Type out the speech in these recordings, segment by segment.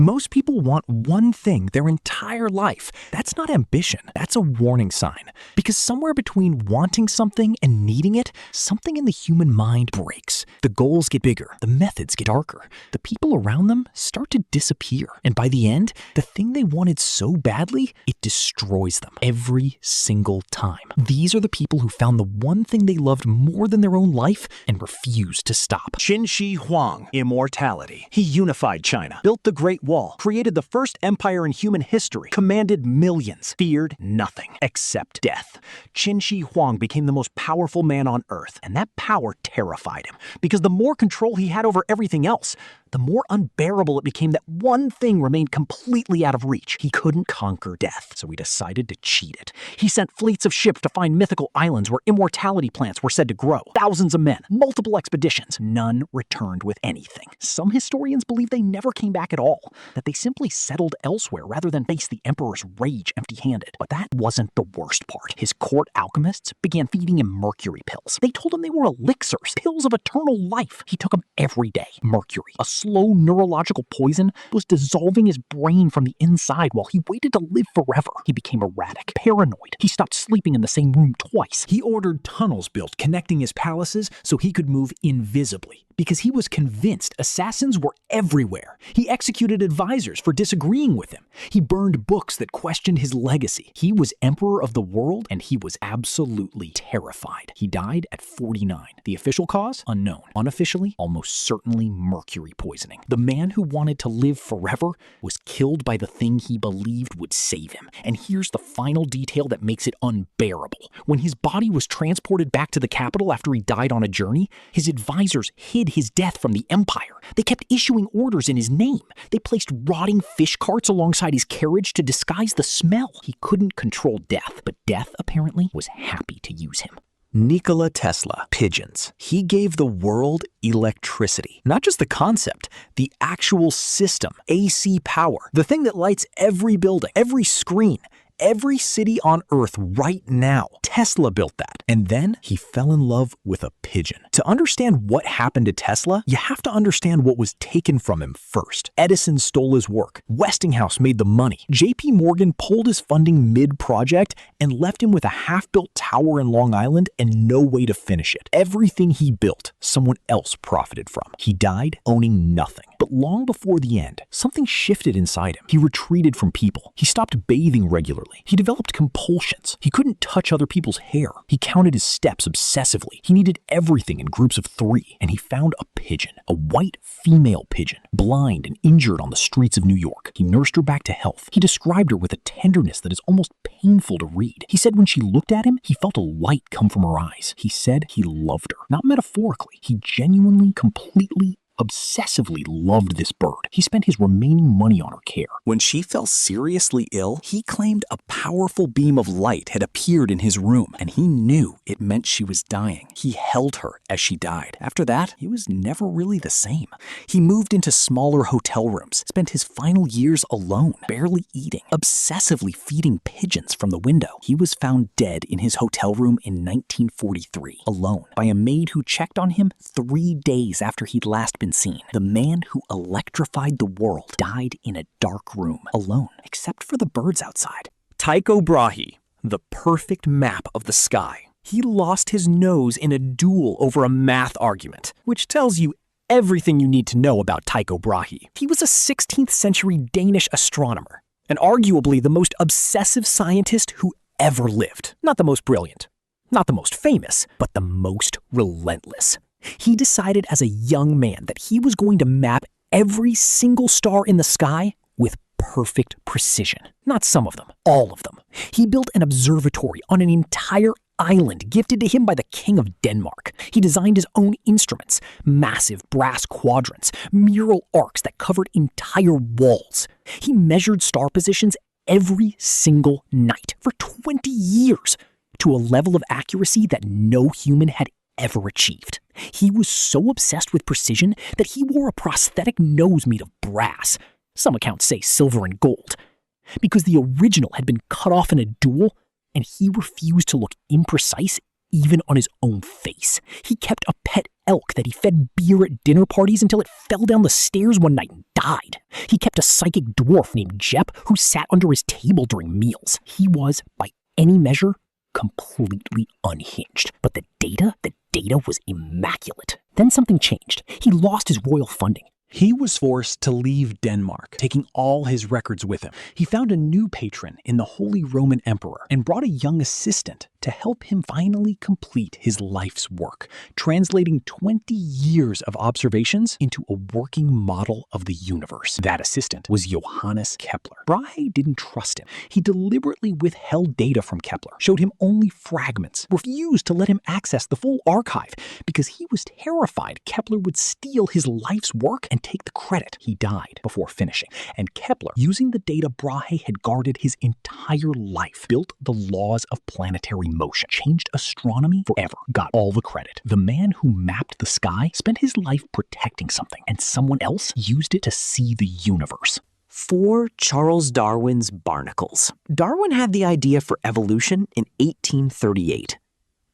Most people want one thing their entire life. That's not ambition. That's a warning sign. Because somewhere between wanting something and needing it, something in the human mind breaks. The goals get bigger. The methods get darker. The people around them start to disappear. And by the end, the thing they wanted so badly, it destroys them every single time. These are the people who found the one thing they loved more than their own life and refused to stop. Qin Shi Huang, Immortality. He unified China, built the Great Wall, created the first empire in human history, commanded millions, feared nothing except death. Qin Shi Huang became the most powerful man on Earth, and that power terrified him, because the more control he had over everything else, the more unbearable it became that one thing remained completely out of reach. He couldn't conquer death, so he decided to cheat it. He sent fleets of ships to find mythical islands where immortality plants were said to grow. Thousands of men, multiple expeditions. None returned with anything. Some historians believe they never came back at all, that they simply settled elsewhere rather than face the emperor's rage empty-handed. But that wasn't the worst part. His court alchemists began feeding him mercury pills. They told him they were elixirs, pills of eternal life. He took them every day. Mercury, a slow neurological poison, was dissolving his brain from the inside while he waited to live forever. He became erratic, paranoid. He stopped sleeping in the same room twice. He ordered tunnels built connecting his palaces so he could move invisibly, because he was convinced assassins were everywhere. He executed advisors for disagreeing with him. He burned books that questioned his legacy. He was emperor of the world, and he was absolutely terrified. He died at 49. The official cause? Unknown. Unofficially, almost certainly mercury poisoning. The man who wanted to live forever was killed by the thing he believed would save him. And here's the final detail that makes it unbearable. When his body was transported back to the capital after he died on a journey, his advisors hid his death from the empire. They kept issuing orders in his name. They placed rotting fish carts alongside his carriage to disguise the smell. He couldn't control death, but death apparently was happy to use him. Nikola Tesla, Pigeons. He gave the world electricity. Not just the concept, the actual system, AC power, the thing that lights every building, every screen, every city on Earth right now. Tesla built that. And then he fell in love with a pigeon. To understand what happened to Tesla, you have to understand what was taken from him first. Edison stole his work. Westinghouse made the money. JP Morgan pulled his funding mid-project and left him with a half-built tower in Long Island and no way to finish it. Everything he built, someone else profited from. He died owning nothing. But long before the end, something shifted inside him. He retreated from people. He stopped bathing regularly. He developed compulsions. He couldn't touch other people's hair. He counted his steps obsessively. He needed everything in groups of 3. And he found a pigeon, a white female pigeon, blind and injured on the streets of New York. He nursed her back to health. He described her with a tenderness that is almost painful to read. He said when she looked at him, he felt a light come from her eyes. He said he loved her. Not metaphorically. He genuinely, completely, obsessively loved this bird. He spent his remaining money on her care. When she fell seriously ill, he claimed a powerful beam of light had appeared in his room, and he knew it meant she was dying. He held her as she died. After that, he was never really the same. He moved into smaller hotel rooms, spent his final years alone, barely eating, obsessively feeding pigeons from the window. He was found dead in his hotel room in 1943, alone, by a maid who checked on him 3 days after he'd last been seen. The man who electrified the world died in a dark room, alone, except for the birds outside. Tycho Brahe, the perfect map of the sky. He lost his nose in a duel over a math argument, which tells you everything you need to know about Tycho Brahe. He was a 16th century Danish astronomer, and arguably the most obsessive scientist who ever lived. Not the most brilliant, not the most famous, but the most relentless. He decided as a young man that he was going to map every single star in the sky with perfect precision. Not some of them, all of them. He built an observatory on an entire island gifted to him by the King of Denmark. He designed his own instruments, massive brass quadrants, mural arcs that covered entire walls. He measured star positions every single night for 20 years to a level of accuracy that no human had ever achieved. He was so obsessed with precision that he wore a prosthetic nose made of brass. Some accounts say silver and gold. Because the original had been cut off in a duel, and he refused to look imprecise even on his own face. He kept a pet elk that he fed beer at dinner parties until it fell down the stairs one night and died. He kept a psychic dwarf named Jep who sat under his table during meals. He was, by any measure, completely unhinged. But the data was immaculate. Then something changed. He lost his royal funding. He was forced to leave Denmark, taking all his records with him. He found a new patron in the Holy Roman Emperor and brought a young assistant to help him finally complete his life's work, translating 20 years of observations into a working model of the universe. That assistant was Johannes Kepler. Brahe didn't trust him. He deliberately withheld data from Kepler, showed him only fragments, refused to let him access the full archive because he was terrified Kepler would steal his life's work and take the credit. He died before finishing, and Kepler, using the data Brahe had guarded his entire life, built the laws of planetary motion, changed astronomy forever, got all the credit. The man who mapped the sky spent his life protecting something, and someone else used it to see the universe. For Charles Darwin's Barnacles. Darwin had the idea for evolution in 1838.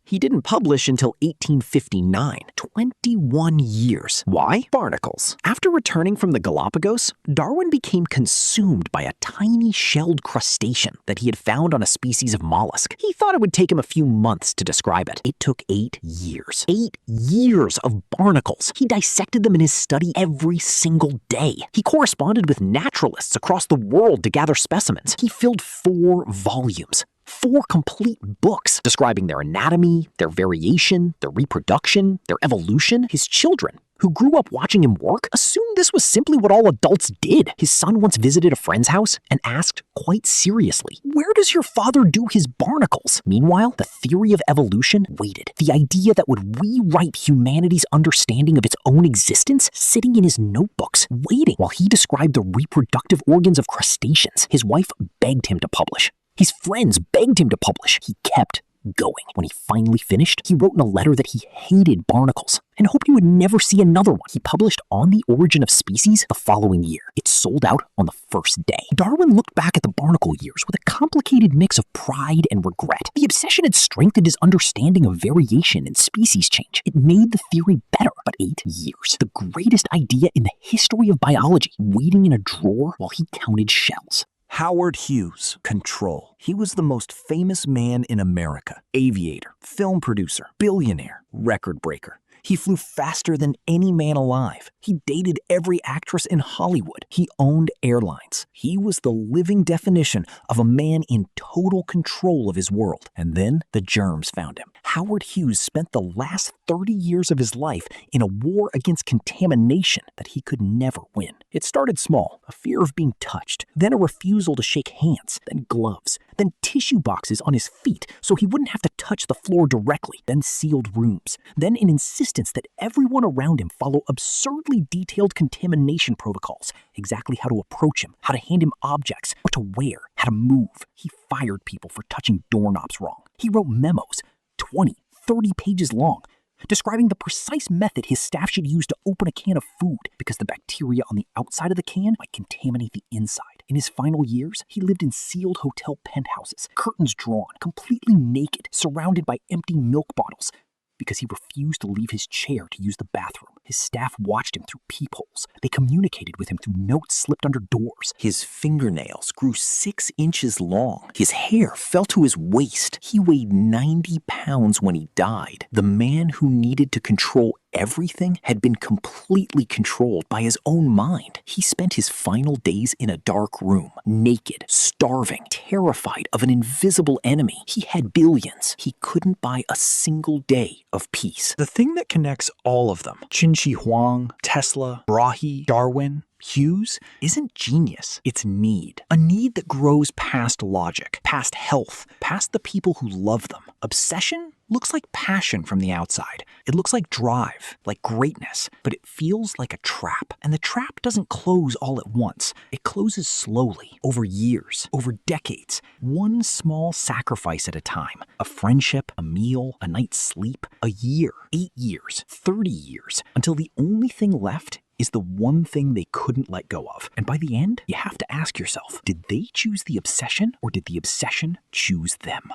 He didn't publish until 1859, 21 years. Why? Barnacles. After returning from the Galapagos, Darwin became consumed by a tiny shelled crustacean that he had found on a species of mollusk. He thought it would take him a few months to describe it. It took 8 years. 8 years of barnacles. He dissected them in his study every single day. He corresponded with naturalists across the world to gather specimens. He filled 4 volumes. 4 complete books describing their anatomy, their variation, their reproduction, their evolution. His children, who grew up watching him work, assumed this was simply what all adults did. His son once visited a friend's house and asked quite seriously, "Where does your father do his barnacles?" Meanwhile, the theory of evolution waited. The idea that would rewrite humanity's understanding of its own existence, sitting in his notebooks, waiting while he described the reproductive organs of crustaceans. His wife begged him to publish. His friends begged him to publish. He kept going. When he finally finished, he wrote in a letter that he hated barnacles and hoped he would never see another one. He published On the Origin of Species the following year. It sold out on the first day. Darwin looked back at the barnacle years with a complicated mix of pride and regret. The obsession had strengthened his understanding of variation and species change. It made the theory better. But 8 years, the greatest idea in the history of biology, waiting in a drawer while he counted shells. Howard Hughes, Control. He was the most famous man in America. Aviator, film producer, billionaire, record breaker. He flew faster than any man alive. He dated every actress in Hollywood. He owned airlines. He was the living definition of a man in total control of his world. And then the germs found him. Howard Hughes spent the last 30 years of his life in a war against contamination that he could never win. It started small, a fear of being touched, then a refusal to shake hands, then gloves, then tissue boxes on his feet so he wouldn't have to touch the floor directly, then sealed rooms, then an insistence that everyone around him follow absurdly detailed contamination protocols, exactly how to approach him, how to hand him objects, what to wear, how to move. He fired people for touching doorknobs wrong. He wrote memos, 20, 30 pages long, describing the precise method his staff should use to open a can of food because the bacteria on the outside of the can might contaminate the inside. In his final years, he lived in sealed hotel penthouses, curtains drawn, completely naked, surrounded by empty milk bottles, because he refused to leave his chair to use the bathroom. His staff watched him through peepholes. They communicated with him through notes slipped under doors. His fingernails grew 6 inches long. His hair fell to his waist. He weighed 90 pounds when he died. The man who needed to control everything had been completely controlled by his own mind. He spent his final days in a dark room, naked, starving, terrified of an invisible enemy. He had billions. He couldn't buy a single day of peace. The thing that connects all of them, Qin Shi Huang, Tesla, Brahe, Darwin, Hughes, isn't genius, it's need. A need that grows past logic, past health, past the people who love them. Obsession looks like passion from the outside. It looks like drive, like greatness, but it feels like a trap. And the trap doesn't close all at once. It closes slowly, over years, over decades, one small sacrifice at a time. A friendship, a meal, a night's sleep, a year, 8 years, 30 years, until the only thing left is the one thing they couldn't let go of. And by the end, you have to ask yourself, did they choose the obsession or did the obsession choose them?